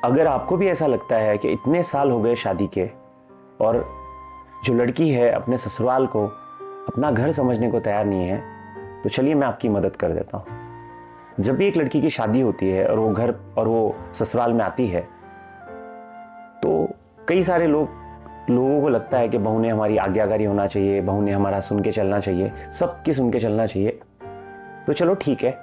अगर आपको भी ऐसा लगता है कि इतने साल हो गए शादी के और जो लड़की है अपने ससुराल को अपना घर समझने को तैयार नहीं है, तो चलिए मैं आपकी मदद कर देता हूँ। जब भी एक लड़की की शादी होती है और वो घर और वो ससुराल में आती है, तो कई सारे लोगों को लगता है कि बहू ने हमारी आज्ञाकारी होना चाहिए, बहू ने हमारा सुन के चलना चाहिए, सबकी सुन के चलना चाहिए। तो चलो ठीक है,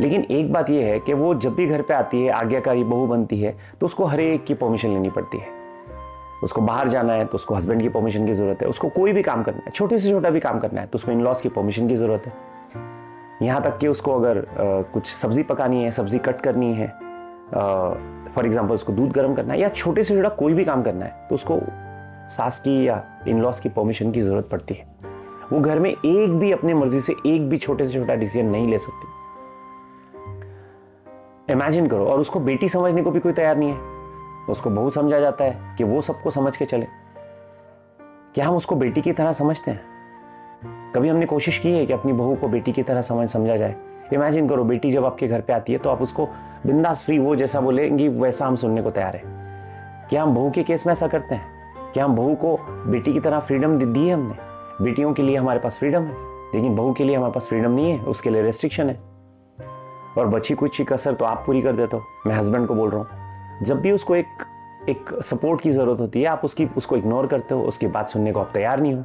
लेकिन एक बात यह है कि वो जब भी घर पे आती है, आज्ञाकारी बहू बनती है, तो उसको हर एक की परमिशन लेनी पड़ती है। उसको बाहर जाना है तो उसको हस्बैंड की परमिशन की जरूरत है, उसको कोई भी काम करना है, छोटे से छोटा भी काम करना है तो उसको इन लॉज की परमिशन की जरूरत है। यहाँ तक कि उसको अगर कुछ सब्जी पकानी है, सब्जी कट करनी है, फॉर एग्जाम्पल उसको दूध गर्म करना है या छोटे से छोटा कोई भी काम करना है, तो उसको सास की या इन लॉज की परमिशन की जरूरत पड़ती है। वो घर में एक भी अपनी मर्जी से एक भी छोटे से छोटा डिसीजन नहीं ले सकती। इमेजिन करो, और उसको बेटी समझने को भी कोई तैयार नहीं है। उसको बहू समझा जाता है कि वो सबको समझ के चले। क्या हम उसको बेटी की तरह समझते हैं? कभी हमने कोशिश की है कि अपनी बहू को बेटी की तरह समझा जाए? इमेजिन करो, बेटी जब आपके घर पे आती है तो आप उसको बिंदास फ्री वो जैसा बोलेंगी वैसा हम सुनने को तैयार है। क्या हम बहू के केस में ऐसा करते हैं? क्या हम बहू को बेटी की तरह फ्रीडम दी है हमने? बेटियों के लिए हमारे पास फ्रीडम है, लेकिन बहू के लिए हमारे पास फ्रीडम नहीं है, उसके लिए रेस्ट्रिक्शन है। और बची कुछ कसर तो आप पूरी कर देते हो। मैं हस्बैंड को बोल रहा हूँ, जब भी उसको एक सपोर्ट की जरूरत होती है, आप उसको इग्नोर करते हो, उसकी बात सुनने को आप तैयार नहीं हो।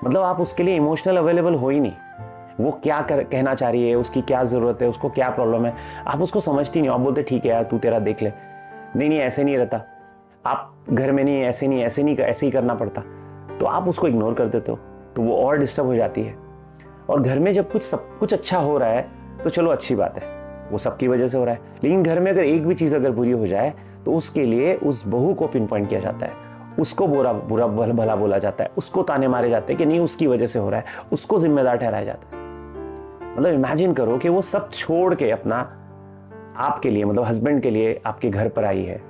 मतलब आप उसके लिए इमोशनल अवेलेबल हो ही नहीं। वो क्या कहना चाह रही है, उसकी क्या जरूरत है, उसको क्या प्रॉब्लम है, आप उसको समझती नहीं। आप बोलते ठीक है यार, तू तेरा देख ले। नहीं ऐसे नहीं रहता, आप घर में नहीं, ऐसे ही करना पड़ता। तो आप उसको इग्नोर कर देते हो, तो वो और डिस्टर्ब हो जाती है। और घर में जब सब कुछ अच्छा हो रहा है तो चलो अच्छी बात है, वो सबकी वजह से हो रहा है। लेकिन घर में अगर एक भी चीज अगर बुरी हो जाए तो उसके लिए उस बहू को पिन पॉइंट किया जाता है, उसको बुरा भला बोला जाता है, उसको ताने मारे जाते हैं कि नहीं उसकी वजह से हो रहा है, उसको जिम्मेदार ठहराया जाता है। मतलब इमेजिन करो कि वो सब छोड़ के अपना आपके लिए, मतलब हस्बैंड के लिए आपके घर पर आई है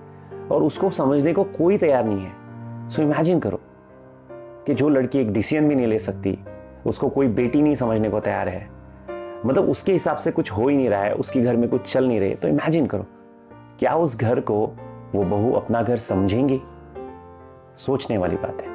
और उसको समझने को कोई तैयार नहीं है। सो इमेजिन करो कि जो लड़की एक डिसीजन भी नहीं ले सकती, उसको कोई बेटी नहीं समझने को तैयार है, मतलब उसके हिसाब से कुछ हो ही नहीं रहा है, उसके घर में कुछ चल नहीं रही, तो इमेजिन करो क्या उस घर को वो बहू अपना घर समझेंगी? सोचने वाली बात है।